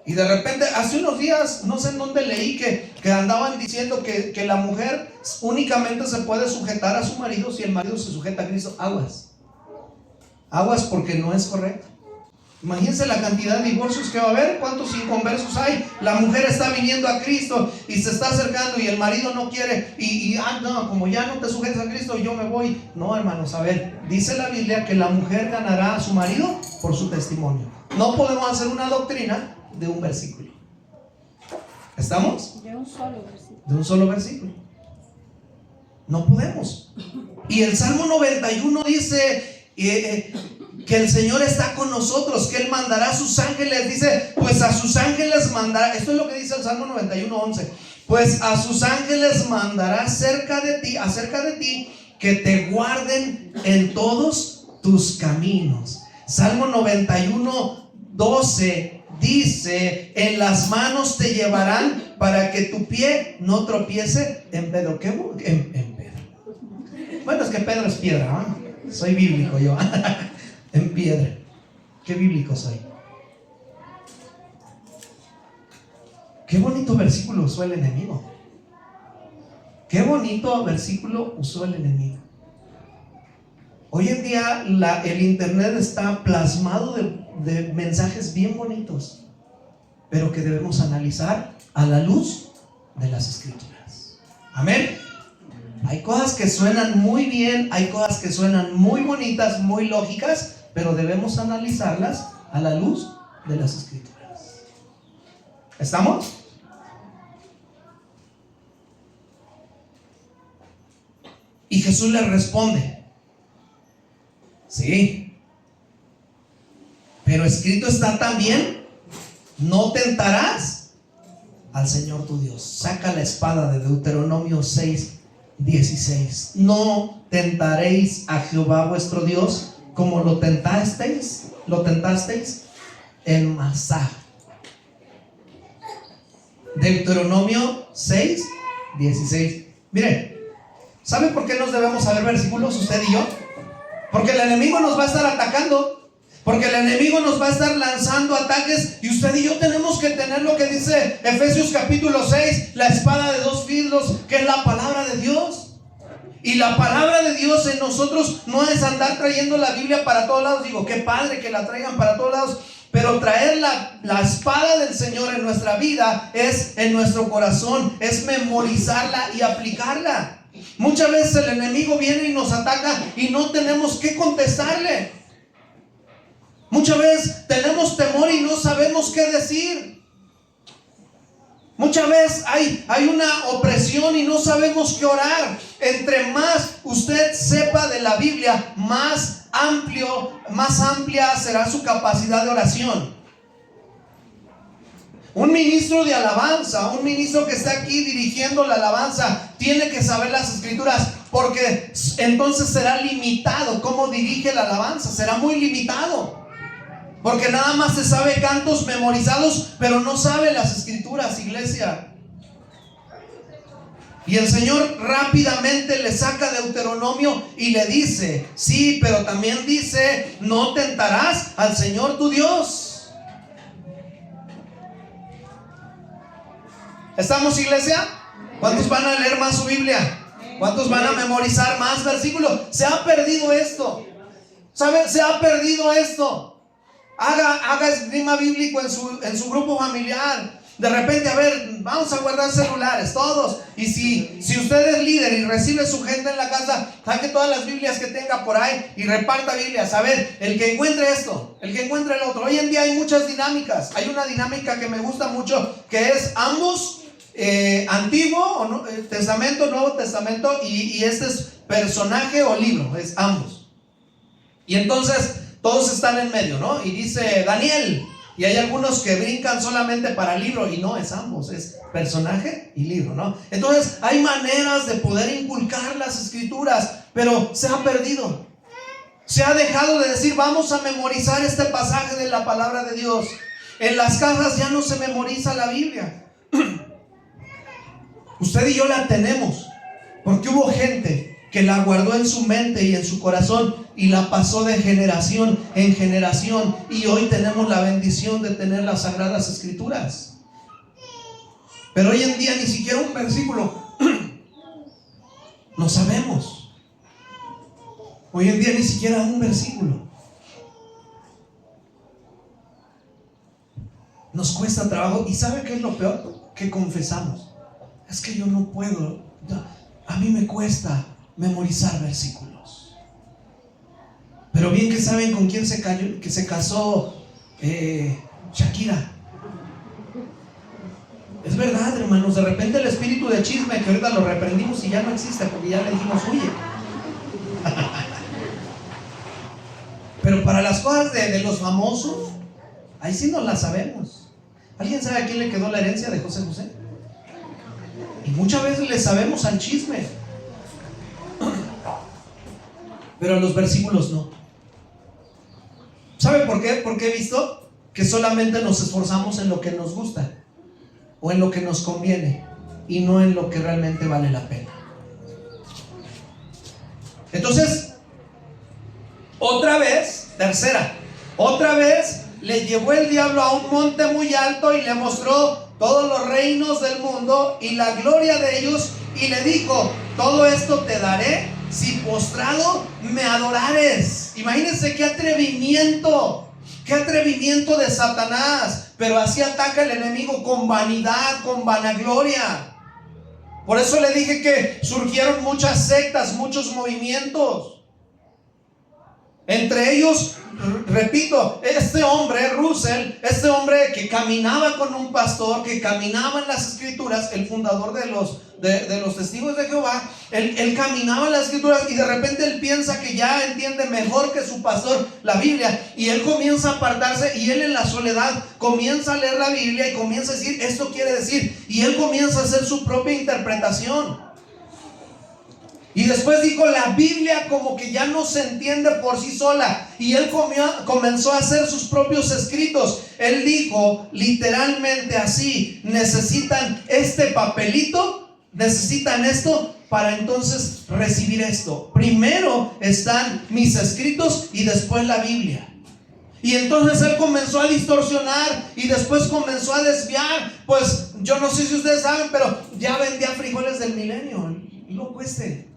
Y de repente, hace unos días, no sé en dónde leí que andaban diciendo que la mujer únicamente se puede sujetar a su marido si el marido se sujeta a Cristo. Aguas porque no es correcto. Imagínense la cantidad de divorcios que va a haber, cuántos inconversos hay. La mujer está viniendo a Cristo y se está acercando y el marido no quiere no, como ya no te sujetas a Cristo, yo me voy. No, hermanos, a ver, dice la Biblia que la mujer ganará a su marido por su testimonio. No podemos hacer una doctrina de un versículo. ¿Estamos? De un solo versículo. De un solo versículo. No podemos. Y el Salmo 91 dice que el Señor está con nosotros, que Él mandará a sus ángeles. Dice, pues a sus ángeles mandará. Esto es lo que dice el Salmo 91:11. Pues a sus ángeles mandará acerca de ti, que te guarden en todos tus caminos. Salmo 91:12 dice: en las manos te llevarán para que tu pie no tropiece en Pedro. ¿Qué? En Pedro. Bueno, es que Pedro es piedra, ¿eh? Soy bíblico yo. En piedra. Qué bíblico soy. Qué bonito versículo usó el enemigo. Qué bonito versículo usó el enemigo. Hoy en día el internet está plasmado de mensajes bien bonitos, pero que debemos analizar a la luz de las escrituras. Amén. Hay cosas que suenan muy bien, hay cosas que suenan muy bonitas, muy lógicas, pero debemos analizarlas a la luz de las escrituras. ¿Estamos? Y Jesús le responde: sí, pero escrito está también: no tentarás al Señor tu Dios. Saca la espada de Deuteronomio 6:16. No tentaréis a Jehová vuestro Dios como lo tentasteis en Masá. Deuteronomio 6:16. Mire, ¿sabe por qué nos debemos saber versículos usted y yo? Porque el enemigo nos va a estar atacando, porque el enemigo nos va a estar lanzando ataques, y usted y yo tenemos que tener lo que dice Efesios capítulo 6, la espada de dos filos, que es la palabra de Dios. Y la palabra de Dios en nosotros no es andar trayendo la Biblia para todos lados. Digo, qué padre que la traigan para todos lados, pero traer la espada del Señor en nuestra vida es en nuestro corazón, es memorizarla y aplicarla. Muchas veces el enemigo viene y nos ataca y no tenemos que contestarle. Muchas veces tenemos temor y no sabemos qué decir. Muchas veces hay una opresión y no sabemos qué orar. Entre más usted sepa de la Biblia, más amplia será su capacidad de oración. Un ministro de alabanza, un ministro que está aquí dirigiendo la alabanza, tiene que saber las escrituras, porque entonces será limitado. ¿Cómo dirige la alabanza? Será muy limitado, porque nada más se sabe cantos memorizados, pero no sabe las escrituras, iglesia. Y el Señor rápidamente le saca Deuteronomio y le dice: sí, pero también dice: no tentarás al Señor tu Dios. ¿Estamos, iglesia? ¿Cuántos van a leer más su Biblia? ¿Cuántos van a memorizar más versículos? Se ha perdido esto. ¿Sabe? Se ha perdido esto. Haga esgrima bíblico en su grupo familiar. De repente, a ver, vamos a guardar celulares todos. Y si usted es líder y recibe su gente en la casa, saque todas las Biblias que tenga por ahí y reparta Biblias. A ver, el que encuentre esto, el que encuentre el otro. Hoy en día hay muchas dinámicas. Hay una dinámica que me gusta mucho, que es ambos, Antiguo Testamento, Nuevo Testamento, y este es personaje o libro, es ambos. Y entonces todos están en medio, ¿no? Y dice Daniel, y hay algunos que brincan solamente para libro, y no, es ambos, es personaje y libro, ¿no? Entonces hay maneras de poder inculcar las escrituras, pero se ha perdido. Se ha dejado de decir: vamos a memorizar este pasaje de la palabra de Dios. En las casas ya no se memoriza la Biblia. Usted y yo la tenemos porque hubo gente que la guardó en su mente y en su corazón y la pasó de generación en generación, y hoy tenemos la bendición de tener las Sagradas Escrituras. Pero hoy en día ni siquiera un versículo no sabemos. Hoy en día ni siquiera un versículo. Nos cuesta trabajo. ¿Y sabe qué es lo peor? Que confesamos: es que yo no puedo, a mí me cuesta memorizar versículos. Pero bien que saben con quién se casó Shakira. Es verdad, hermanos, de repente el espíritu de chisme, que ahorita lo reprendimos y ya no existe, porque ya le dijimos: huye. Pero para las cosas de los famosos, ahí sí no las sabemos. ¿Alguien sabe a quién le quedó la herencia de José José? Y muchas veces le sabemos al chisme, pero a los versículos no. ¿Sabe por qué? Porque he visto que solamente nos esforzamos en lo que nos gusta. o en lo que nos conviene y no en lo que realmente vale la pena. Entonces, otra vez, tercera, otra vez le llevó el diablo a un monte muy alto y le mostró todos los reinos del mundo y la gloria de ellos, y le dijo: todo esto te daré si postrado me adorares. Imagínense qué atrevimiento de Satanás. Pero así ataca el enemigo, con vanidad, con vanagloria. Por eso le dije que surgieron muchas sectas, muchos movimientos. Entre ellos, repito, este hombre, Russell, este hombre que caminaba con un pastor, que caminaba en las escrituras, el fundador de los testigos de Jehová, él caminaba en las escrituras y de repente él piensa que ya entiende mejor que su pastor la Biblia, y él comienza a apartarse, y él en la soledad comienza a leer la Biblia y comienza a decir: esto quiere decir, y él comienza a hacer su propia interpretación. Y después dijo: la Biblia como que ya no se entiende por sí sola. Y él comenzó a hacer sus propios escritos. Él dijo literalmente así: necesitan este papelito, necesitan esto para entonces recibir esto. Primero están mis escritos y después la Biblia. Y entonces él comenzó a distorsionar y después comenzó a desviar. Pues yo no sé si ustedes saben, pero ya vendía frijoles del milenio, lo cueste.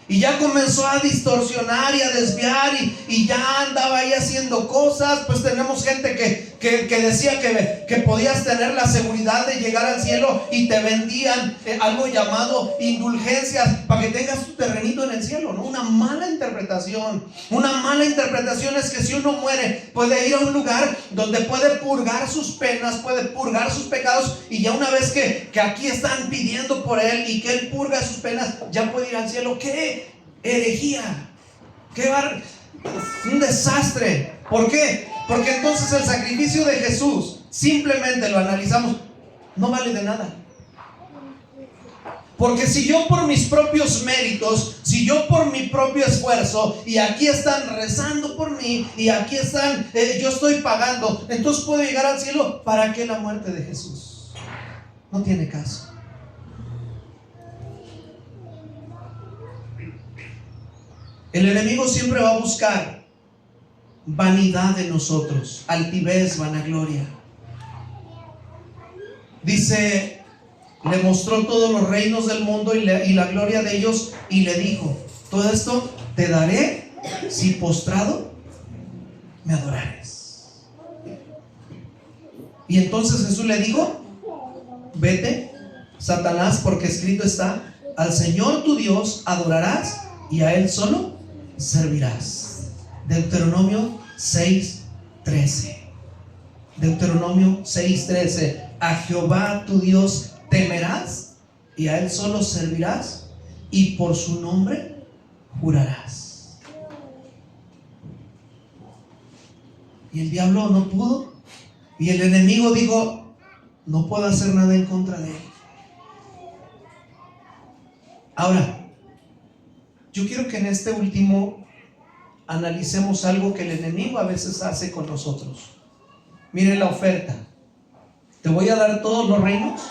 Y ya comenzó a distorsionar y a desviar, y ya andaba ahí haciendo cosas. Pues tenemos gente que decía que podías tener la seguridad de llegar al cielo, y te vendían algo llamado indulgencias para que tengas tu terrenito en el cielo, ¿no? Una mala interpretación. Una mala interpretación es que si uno muere puede ir a un lugar donde puede purgar sus penas, puede purgar sus pecados, y ya una vez que aquí están pidiendo por él y que él purga sus penas, ya puede ir al cielo. ¡Qué herejía! Un desastre. ¿Por qué? Porque entonces el sacrificio de Jesús, simplemente lo analizamos, no vale de nada. Porque si yo por mis propios méritos, si yo por mi propio esfuerzo, y aquí están rezando por mí, y aquí están, yo estoy pagando, entonces puedo llegar al cielo. ¿Para qué la muerte de Jesús? No tiene caso. El enemigo siempre va a buscar vanidad de nosotros, altivez, vanagloria. Dice: le mostró todos los reinos del mundo y la gloria de ellos, y le dijo: todo esto te daré si postrado me adorares. Y entonces Jesús le dijo: vete, Satanás, porque escrito está: al Señor tu Dios adorarás y a Él solo servirás. Deuteronomio 6:13. Deuteronomio 6:13. A Jehová tu Dios temerás y a Él solo servirás, y por su nombre jurarás. Y el diablo no pudo, y el enemigo dijo: no puedo hacer nada en contra de él. Ahora, yo quiero que en este último analicemos algo que el enemigo a veces hace con nosotros. Miren la oferta: te voy a dar todos los reinos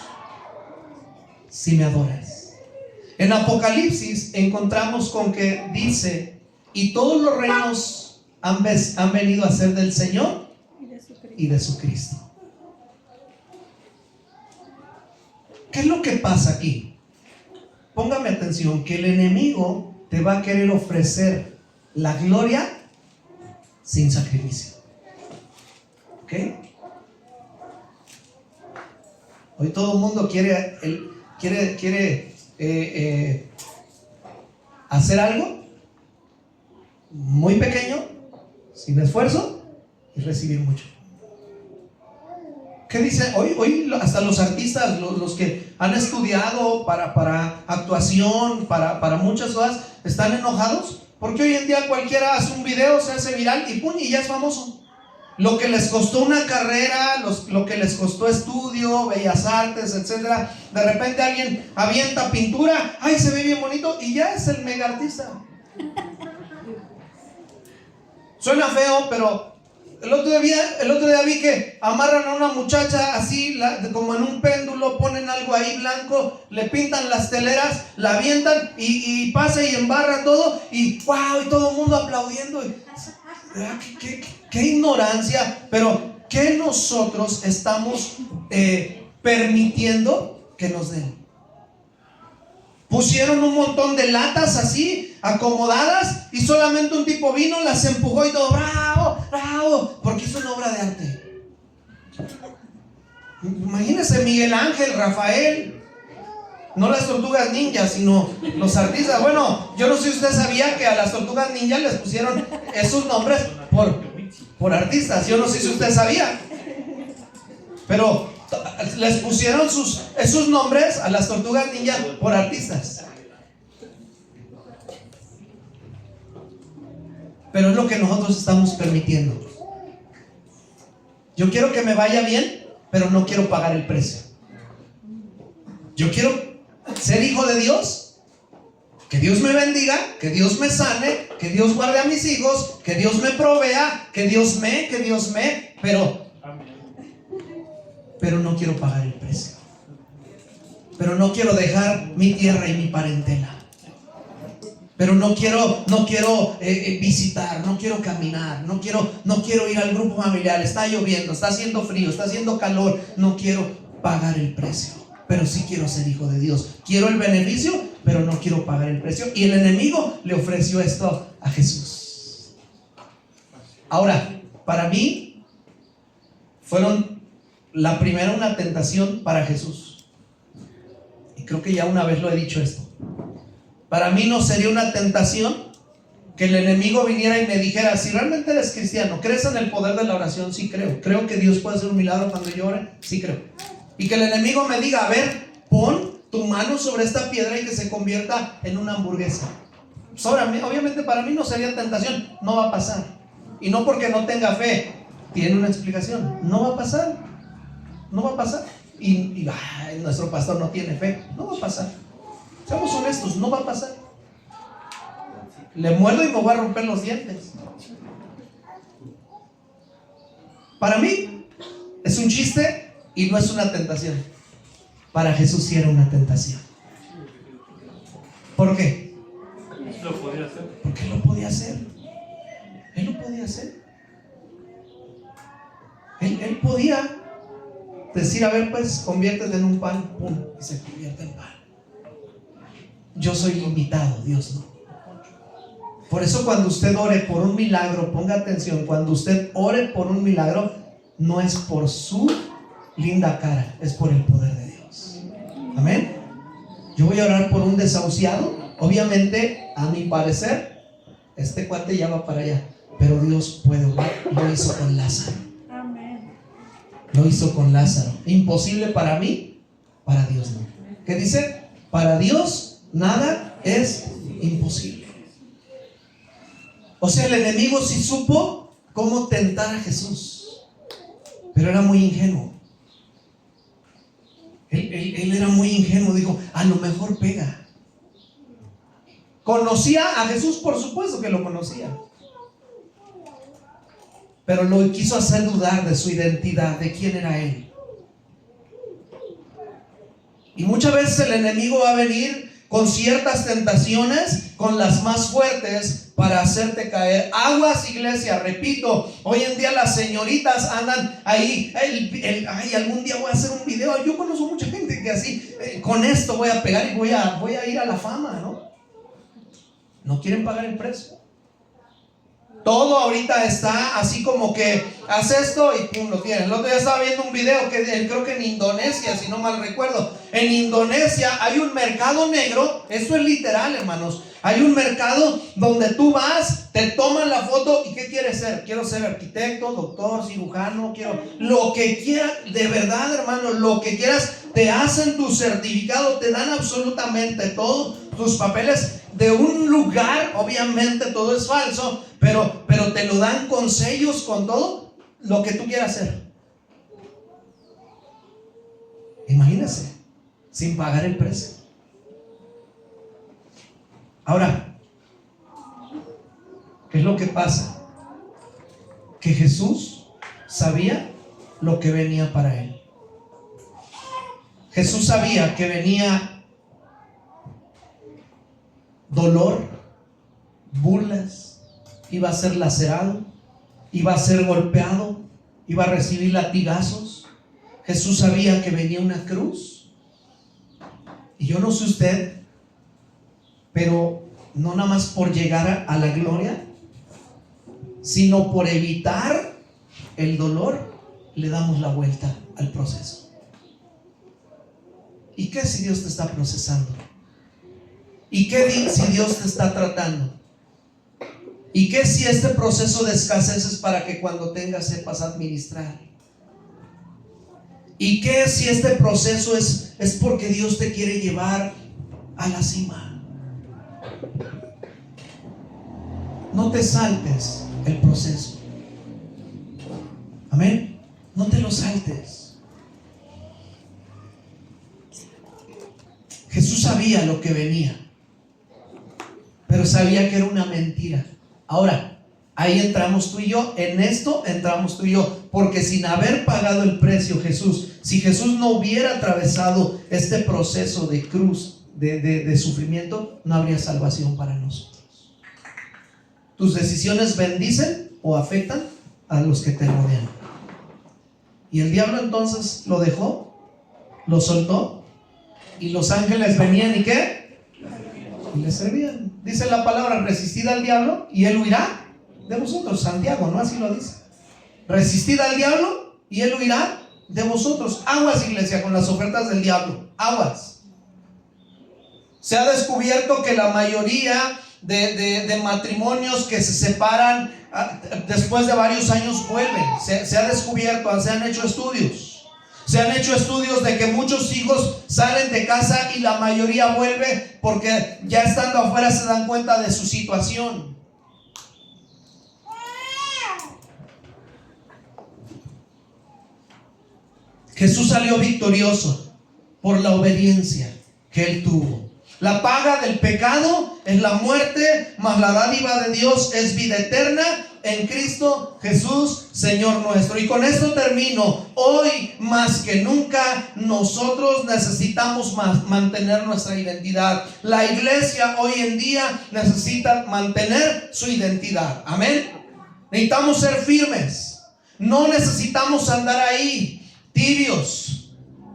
si me adoras. En Apocalipsis encontramos con que dice: y todos los reinos han venido a ser del Señor y de su Cristo. ¿Qué es lo que pasa aquí? Póngame atención, que el enemigo te va a querer ofrecer la gloria sin sacrificio. ¿Ok? Hoy todo el mundo quiere hacer algo muy pequeño, sin esfuerzo, y recibir mucho. ¿Qué dice? Hoy hasta los artistas, los que han estudiado para actuación, para muchas cosas, están enojados porque hoy en día cualquiera hace un video, se hace viral y ¡pum! Y ya es famoso. Lo que les costó una carrera, lo que les costó estudio, bellas artes, etcétera, de repente alguien avienta pintura, ¡ay, se ve bien bonito! Y ya es el mega artista. Suena feo, pero El otro día vi que amarran a una muchacha así, como en un péndulo, ponen algo ahí blanco, le pintan las teleras, la avientan y pasa y embarra todo, y wow, y todo el mundo aplaudiendo. Qué ignorancia, pero ¿qué nosotros estamos permitiendo que nos den? Pusieron un montón de latas así, acomodadas, y solamente un tipo vino, las empujó y todo, bravo, bravo, porque es una obra de arte. Imagínense Miguel Ángel, Rafael, no las tortugas ninjas, sino los artistas. Bueno, yo no sé si usted sabía que a las tortugas ninjas les pusieron esos nombres por artistas. Yo no sé si usted sabía, pero les pusieron esos nombres a las tortugas ninja por artistas. Pero es lo que nosotros estamos permitiendo. Yo quiero que me vaya bien, pero no quiero pagar el precio. Yo quiero ser hijo de Dios, que Dios me bendiga, que Dios me sane, que Dios guarde a mis hijos, que Dios me provea, que Dios me, pero no quiero pagar el precio. Pero no quiero dejar mi tierra y mi parentela. Pero no quiero visitar, no quiero caminar, no quiero ir al grupo familiar. Está lloviendo, está haciendo frío, está haciendo calor. No quiero pagar el precio, pero sí quiero ser hijo de Dios. Quiero el beneficio, pero no quiero pagar el precio. Y el enemigo le ofreció esto a Jesús. Ahora, para mí fueron la primera una tentación para Jesús. Y creo que ya una vez lo he dicho esto. Para mí no sería una tentación que el enemigo viniera y me dijera: si realmente eres cristiano, ¿crees en el poder de la oración? Sí creo. ¿Creo que Dios puede hacer un milagro cuando yo ore? Sí creo. Y que el enemigo me diga: a ver, pon tu mano sobre esta piedra y que se convierta en una hamburguesa. Pues obviamente para mí no sería tentación. No va a pasar. Y no porque no tenga fe. Tiene una explicación. No va a pasar. No va a pasar. Y nuestro pastor no tiene fe. No va a pasar. Seamos honestos, no va a pasar. Le muerdo y me voy a romper los dientes. Para mí es un chiste y no es una tentación. Para Jesús sí era una tentación. ¿Por qué? Lo podía hacer. Porque Él lo podía hacer. Él lo podía hacer. Él podía decir: a ver, pues conviértete en un pan. Pum, y se convierte en pan. Yo soy limitado, Dios no. Por eso cuando usted ore por un milagro, ponga atención, cuando usted ore por un milagro, no es por su linda cara, es por el poder de Dios. Amén. Yo voy a orar por un desahuciado. Obviamente, a mi parecer, este cuate ya va para allá, pero Dios puede orar. Lo hizo con Lázaro. Lo hizo con Lázaro. Imposible para mí, para Dios no. ¿Qué dice? Para Dios nada es imposible. O sea, el enemigo sí supo cómo tentar a Jesús, pero era muy ingenuo. Él era muy ingenuo. Dijo: a lo mejor pega. ¿Conocía a Jesús? Por supuesto que lo conocía, pero lo quiso hacer dudar de su identidad, de quién era él. Y muchas veces el enemigo va a venir con ciertas tentaciones, con las más fuertes, para hacerte caer. Aguas, iglesia, repito, hoy en día las señoritas andan ahí, algún día voy a hacer un video. Yo conozco mucha gente que así, con esto voy a pegar y voy a ir a la fama, ¿no? No quieren pagar el precio. Todo ahorita está así como que haz esto y pum, lo tienes. El otro día estaba viendo un video que creo que en Indonesia, si no mal recuerdo, en Indonesia hay un mercado negro. Esto es literal, hermanos. Hay un mercado donde tú vas, te toman la foto y ¿qué quieres ser? Quiero ser arquitecto, doctor, cirujano, quiero lo que quieras, de verdad, hermano, lo que quieras. Te hacen tu certificado, te dan absolutamente todo, tus papeles de un lugar. Obviamente todo es falso, pero te lo dan con sellos, con todo lo que tú quieras hacer. Imagínese, sin pagar el precio. Ahora, ¿qué es lo que pasa? que Jesús sabía lo que venía para él. Jesús sabía que venía dolor, burlas, iba a ser lacerado, iba a ser golpeado, iba a recibir latigazos. Jesús sabía que venía una cruz. Y yo no sé usted, pero no nada más por llegar a la gloria, sino por evitar el dolor, le damos la vuelta al proceso. ¿Y qué si Dios te está procesando? ¿Y qué si Dios te está tratando? ¿Y qué si este proceso de escasez es para que cuando tengas sepas administrar? ¿Y qué si este proceso es porque Dios te quiere llevar a la cima? No te saltes el proceso. Amén. No te lo saltes. Jesús sabía lo que venía, pero sabía que era una mentira. Ahora, ahí entramos tú y yo. En esto entramos tú y yo, porque sin haber pagado el precio Jesús, si Jesús no hubiera atravesado este proceso de cruz, de sufrimiento, no habría salvación para nosotros. Tus decisiones bendicen o afectan a los que te rodean. Y el diablo entonces lo dejó, lo soltó, y los ángeles venían y ¿qué? Y le servían. Dice la palabra: resistid al diablo y él huirá de vosotros. Santiago, ¿no? Así lo dice. Resistid al diablo y él huirá de vosotros. Aguas, iglesia, con las ofertas del diablo. Aguas. Se ha descubierto que la mayoría de matrimonios que se separan después de varios años vuelven. Se ha descubierto, se han hecho estudios. Se han hecho estudios de que muchos hijos salen de casa y la mayoría vuelve porque ya estando afuera se dan cuenta de su situación. Jesús salió victorioso por la obediencia que él tuvo. La paga del pecado es la muerte, mas la dádiva de Dios es vida eterna en Cristo Jesús, Señor nuestro. Y con esto termino. Hoy más que nunca nosotros necesitamos mantener nuestra identidad. La iglesia hoy en día necesita mantener su identidad. Amén. Necesitamos ser firmes. No necesitamos andar ahí tibios.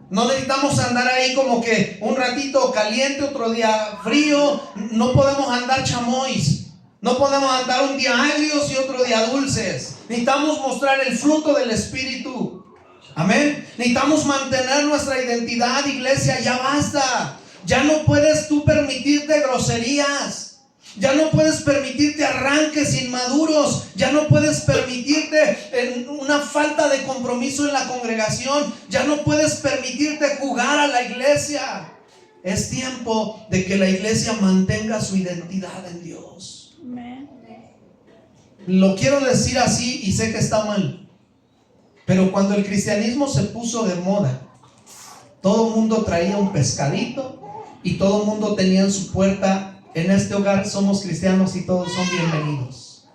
No necesitamos andar ahí como que un ratito caliente, otro día frío. No podemos andar chamois. No podemos andar un día agrios y otro día dulces. Necesitamos mostrar el fruto del Espíritu. Amén. Necesitamos mantener nuestra identidad, iglesia. Ya basta. Ya no puedes tú permitirte groserías. Ya no puedes permitirte arranques inmaduros. Ya no puedes permitirte una falta de compromiso en la congregación. Ya no puedes permitirte jugar a la iglesia. Es tiempo de que la iglesia mantenga su identidad en Dios. Lo quiero decir así y sé que está mal, pero cuando el cristianismo se puso de moda, todo el mundo traía un pescadito y todo el mundo tenía en su puerta: en este hogar somos cristianos y todos son bienvenidos.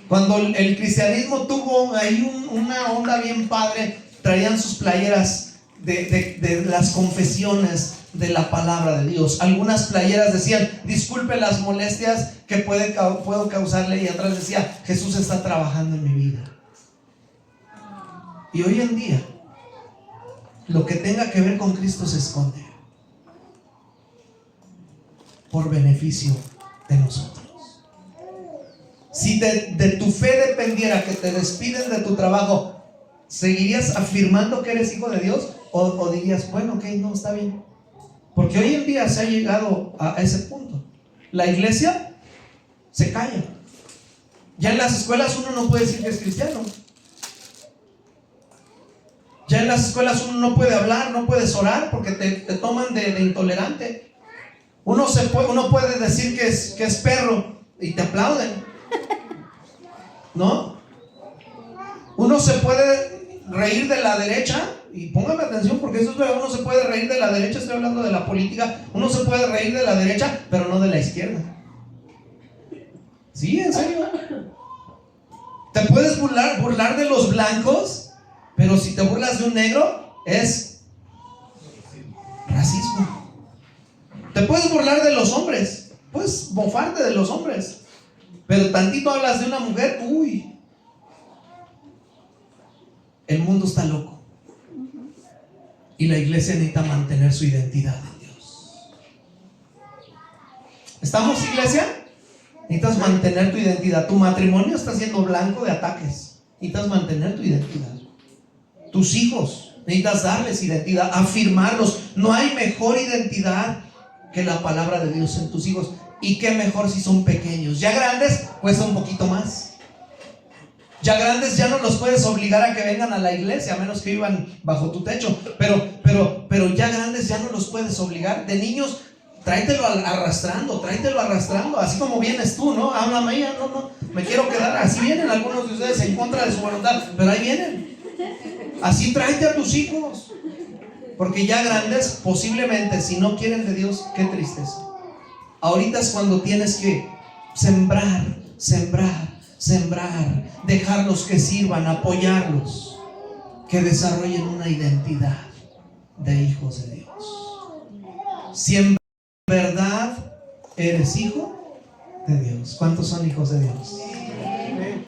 Cuando el cristianismo tuvo ahí una onda bien padre, traían sus playeras de las confesiones de la palabra de Dios. Algunas playeras decían: disculpe las molestias que puedo causarle, y atrás decía: Jesús está trabajando en mi vida. Y hoy en día lo que tenga que ver con Cristo se esconde por beneficio de nosotros. Si de tu fe dependiera que te despiden de tu trabajo, ¿seguirías afirmando que eres hijo de Dios? ¿O dirías: bueno, ok, no, está bien? Porque hoy en día se ha llegado a ese punto. La iglesia se calla. Ya en las escuelas uno no puede decir que es cristiano. Ya en las escuelas uno no puede hablar, no puedes orar porque te toman de intolerante. Uno puede decir que es perro y te aplauden, ¿no? Uno se puede reír de la derecha. Y póngame atención, porque eso es verdad. Uno se puede reír de la derecha. Estoy hablando de la política. Uno se puede reír de la derecha, pero no de la izquierda. Sí, en serio. Te puedes burlar de los blancos, pero si te burlas de un negro, es racismo. Te puedes burlar de los hombres, puedes mofarte de los hombres, pero tantito hablas de una mujer, uy, el mundo está loco. Y la iglesia necesita mantener su identidad en Dios. ¿Estamos, iglesia? Necesitas mantener tu identidad. Tu matrimonio está siendo blanco de ataques. Necesitas mantener tu identidad. Tus hijos, necesitas darles identidad, afirmarlos. No hay mejor identidad que la palabra de Dios en tus hijos. Y qué mejor si son pequeños. Ya grandes cuesta un poquito más. Ya grandes ya no los puedes obligar a que vengan a la iglesia, a menos que vivan bajo tu techo. Pero ya grandes ya no los puedes obligar. De niños, tráetelo arrastrando, así como vienes tú, ¿no? Háblame, no, me quiero quedar. Así vienen algunos de ustedes en contra de su voluntad, pero ahí vienen. Así tráete a tus hijos. Porque ya grandes, posiblemente, si no quieren de Dios, qué tristeza. Ahorita es cuando tienes que sembrar, dejarlos que sirvan, apoyarlos, que desarrollen una identidad de hijos de Dios. Si en verdad eres hijo de Dios. ¿Cuántos son hijos de Dios?